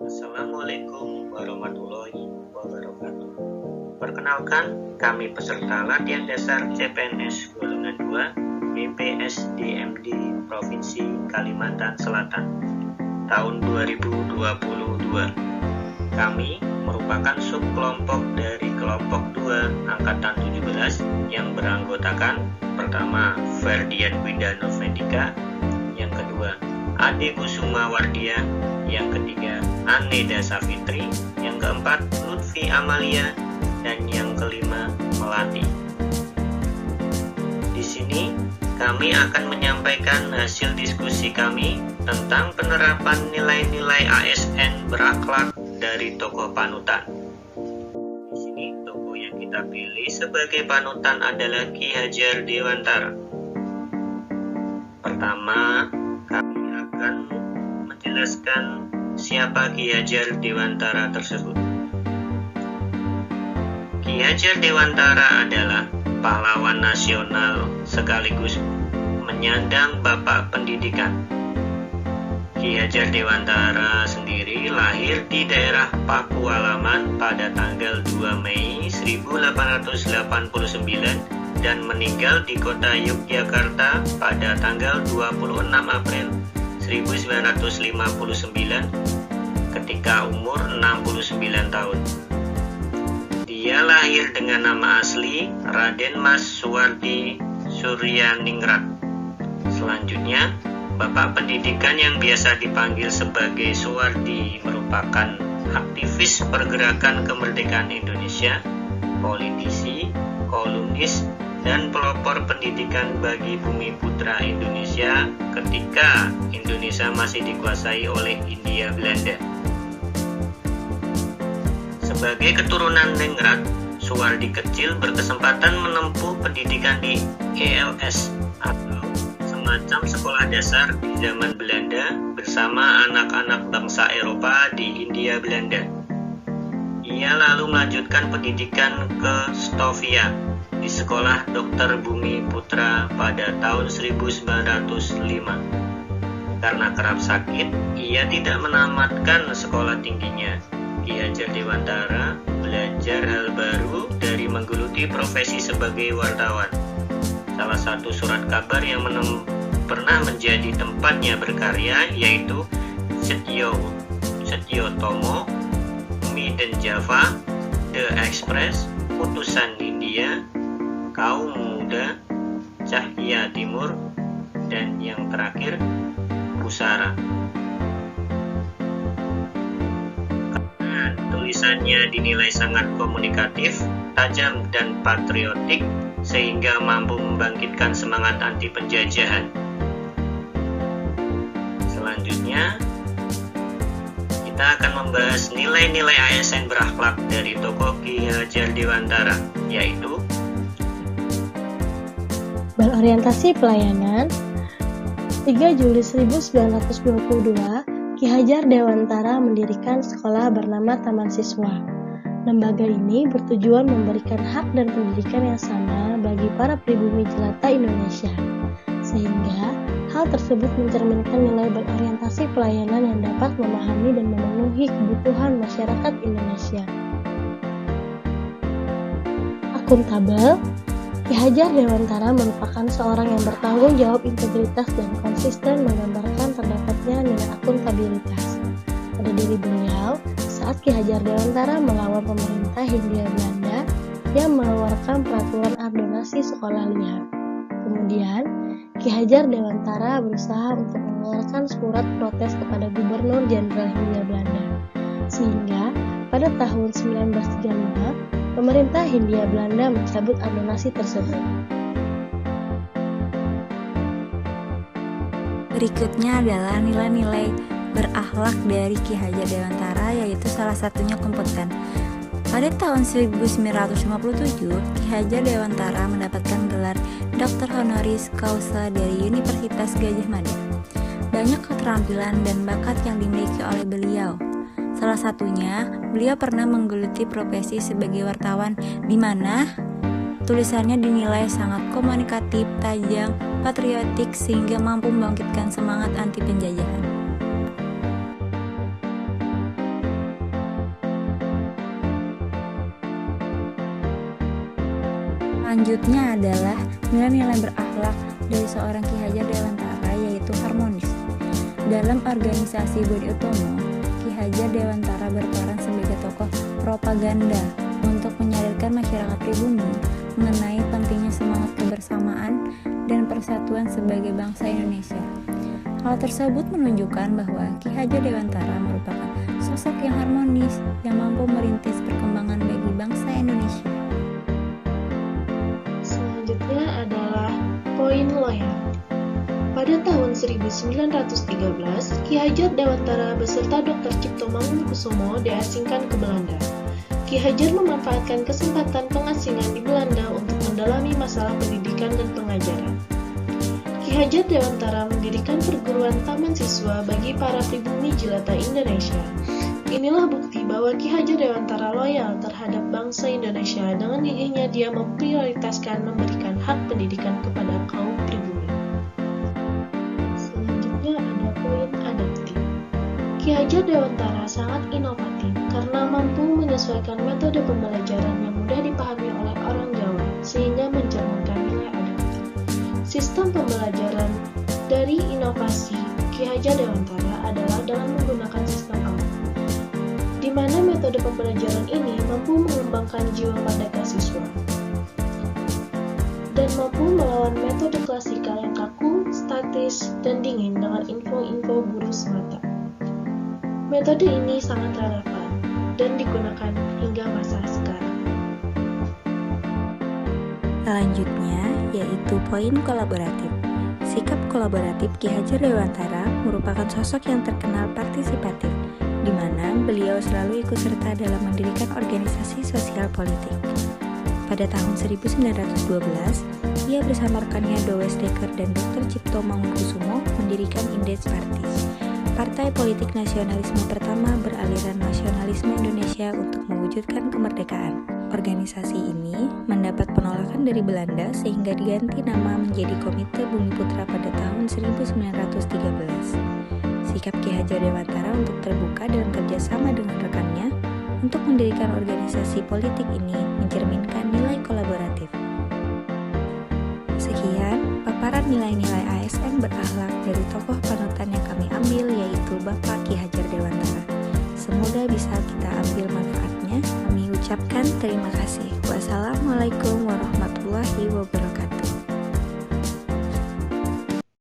Assalamualaikum warahmatullahi wabarakatuh. Perkenalkan, kami peserta latihan dasar CPNS golongan 2 BPSDMD Provinsi Kalimantan Selatan tahun 2022. Kami merupakan subkelompok dari kelompok 2 angkatan 17 yang beranggotakan pertama Ferdian Widano Vendika, yang kedua Ade Kusuma Wardia, yang ketiga Aneda Safitri, yang keempat Lutfi Amalia, dan yang kelima Melati. Di sini kami akan menyampaikan hasil diskusi kami tentang penerapan nilai-nilai ASN berakhlak dari tokoh panutan. Di sini tokoh yang kita pilih sebagai panutan adalah Ki Hajar Dewantara. Pertama, kami akan menjelaskan siapa Ki Hajar Dewantara tersebut. Ki Hajar Dewantara adalah pahlawan nasional sekaligus menyandang bapak pendidikan. Ki Hajar Dewantara sendiri lahir di daerah Pakualaman pada tanggal 2 Mei 1889 dan meninggal di kota Yogyakarta pada tanggal 26 April 1959 ketika umur 69 tahun. Dia lahir dengan nama asli Raden Mas Suwardi Suryaningrat. Selanjutnya, bapak pendidikan yang biasa dipanggil sebagai Suwardi merupakan aktivis pergerakan kemerdekaan Indonesia, politisi, kolumnis, dan pelopor pendidikan bagi bumi putra Indonesia ketika Indonesia masih dikuasai oleh Hindia Belanda. Sebagai keturunan Ningrat, Suwardi kecil berkesempatan menempuh pendidikan di ELS atau semacam sekolah dasar di zaman Belanda bersama anak-anak bangsa Eropa di Hindia Belanda. Ia lalu melanjutkan pendidikan ke Stovia di Sekolah Dr. Bumi Putra pada tahun 1905. Karena kerap sakit, ia tidak menamatkan sekolah tingginya. Ki Hajar Dewantara belajar hal baru dari menggeluti profesi sebagai wartawan. Salah satu surat kabar yang pernah menjadi tempatnya berkarya yaitu Setyo Tomo, Midden Java, The Express, Utusan India, Kaum Muda, Cahya Timur, dan yang terakhir Pusara. Tulisannya dinilai sangat komunikatif, tajam, dan patriotik sehingga mampu membangkitkan semangat anti penjajahan. Selanjutnya, kita akan membahas nilai-nilai ASN berakhlak dari tokoh Ki Hajar Dewantara, yaitu berorientasi pelayanan. 3 Juli 1922, Ki Hajar Dewantara mendirikan sekolah bernama Taman Siswa. Lembaga ini bertujuan memberikan hak dan pendidikan yang sama bagi para pribumi jelata Indonesia, sehingga hal tersebut mencerminkan nilai berorientasi pelayanan yang dapat memahami dan memenuhi kebutuhan masyarakat Indonesia. Akuntabel. Ki Hajar Dewantara merupakan seorang yang bertanggung jawab, integritas, dan konsisten menggambarkan terdapatnya nilai akuntabilitas pada diri beliau saat Ki Hajar Dewantara melawan pemerintah Hindia Belanda yang mengeluarkan peraturan ordonasi sekolah liar. Kemudian, Ki Hajar Dewantara berusaha untuk mengeluarkan surat protes kepada Gubernur Jenderal Hindia Belanda, sehingga pada tahun 1935 pemerintah Hindia Belanda mencabut ordonasi tersebut. Berikutnya adalah nilai-nilai berakhlak dari Ki Hajar Dewantara, yaitu salah satunya kompeten. Pada tahun 1957, Ki Hajar Dewantara mendapatkan gelar Dr. Honoris Causa dari Universitas Gadjah Mada. Banyak keterampilan dan bakat yang dimiliki oleh beliau. Salah satunya, beliau pernah menggeluti profesi sebagai wartawan, di mana tulisannya dinilai sangat komunikatif, tajam, patriotik, sehingga mampu membangkitkan semangat anti penjajahan. Selanjutnya adalah nilai-nilai berakhlak dari seorang Ki Hajar Dewantara, yaitu harmonis. Dalam organisasi Budi Utomo, Ki Hajar Dewantara berperan sebagai tokoh propaganda untuk menyadarkan masyarakat pribumi mengenai pentingnya semangat kebersamaan dan persatuan sebagai bangsa Indonesia. Hal tersebut menunjukkan bahwa Ki Hajar Dewantara merupakan sosok yang harmonis yang mampu merintis perkembangan bagi bangsa Indonesia. Selanjutnya adalah poin loyal. Pada tahun 1913, Ki Hajar Dewantara beserta Dr. Cipto Mangunkusumo diasingkan ke Belanda. Ki Hajar memanfaatkan kesempatan pengasingan di Belanda untuk mendalami masalah pendidikan dan pengajaran. Ki Hajar Dewantara mendirikan perguruan taman siswa bagi para pribumi jelata Indonesia. Inilah bukti bahwa Ki Hajar Dewantara loyal terhadap bangsa Indonesia. Dengan gigihnya dia memprioritaskan memberikan hak pendidikan kepada kaum pribumi. Selanjutnya ada poin adaptif. Ki Hajar Dewantara sangat inovatif karena mampu menyesuaikan metode pembelajaran yang mudah dipahami oleh orang Jawa sehingga mencerminkan nilai adaptif. Sistem pembelajaran dari inovasi Ki Hajar Dewantara adalah dengan menggunakan sistem AUD, di mana metode pembelajaran ini mampu mengembangkan jiwa merdeka siswa dan mampu melawan metode klasikal yang kaku, statis, dan dingin dengan info-info guru semata. Metode ini sangat relevan dan digunakan hingga masa sekarang. Selanjutnya yaitu poin kolaboratif. Sikap kolaboratif Ki Hajar Dewantara merupakan sosok yang terkenal partisipatif, di mana beliau selalu ikut serta dalam mendirikan organisasi sosial politik. Pada tahun 1912, ia bersama rekannya Dowes Dekker dan Dr. Cipto Mangunkusumo mendirikan Indes Partis, partai politik nasionalisme pertama beraliran nasionalisme Indonesia untuk mewujudkan kemerdekaan. Organisasi ini mendapat penolakan dari Belanda sehingga diganti nama menjadi Komite Bumiputra pada tahun 1913. Sikap Ki Hajar Dewantara untuk terbuka dalam kerjasama dengan rekannya untuk mendirikan organisasi politik ini mencerminkan nilai kolaboratif. Sekian paparan nilai-nilai ASN berakhlak dari tokoh panutan yang kami ambil, yaitu Bapak Ki Hajar Dewantara. Semoga bisa kita ambil manfaatnya. Kami ucapkan terima kasih. Wassalamualaikum warahmatullahi wabarakatuh.